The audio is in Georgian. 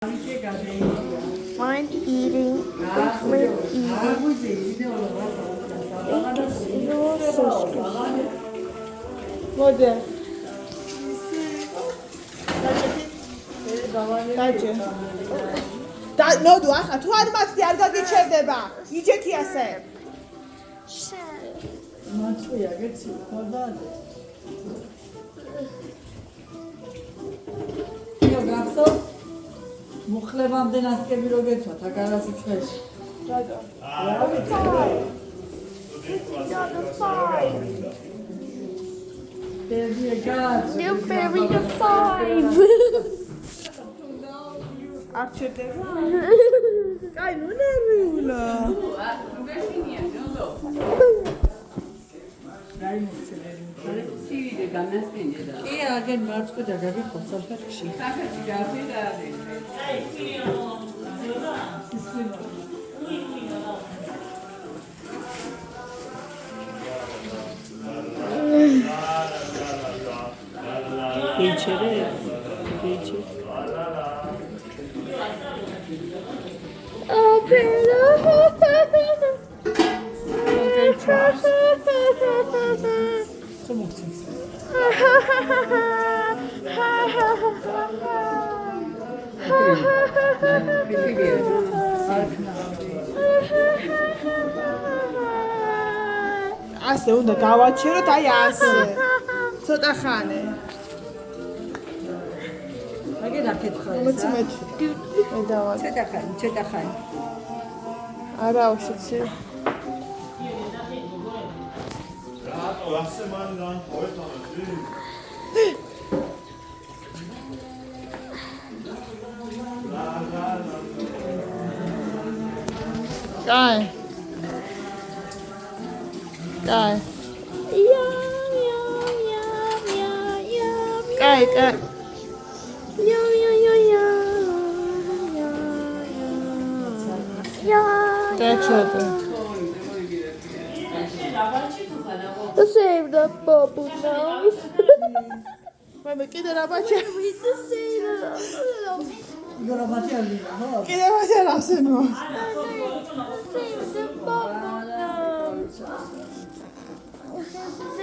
Mind eating. Model. ნოდუ ახლა თუ არ მაცდი არ გაგიჩერდება იჯეთი ასე მაწვია გეცი ხოდა იო გახსოვს მუხლებამდე ნასკები რო გეცვათ აგარასი წვეში რატო Baby, God. New baby to 5. არჩერდება კაი ნუ ნერვიულა კი აგენ მარწყვი და გაგიხო საფეთქში გეჩერე Oh, Pedro. ასე უნდა გავაჩეროთ აი ასე ცოტა ხანი აგენ აკეთხა მოც მე დავა ცოტა ხანი არა უშიცი კაი კაი კაი To save the bubble nose. მე კიდე რა ბაჭია To save the გორა ბაჭიალი ხო კიდე ბაჭია რასენო bubble nose.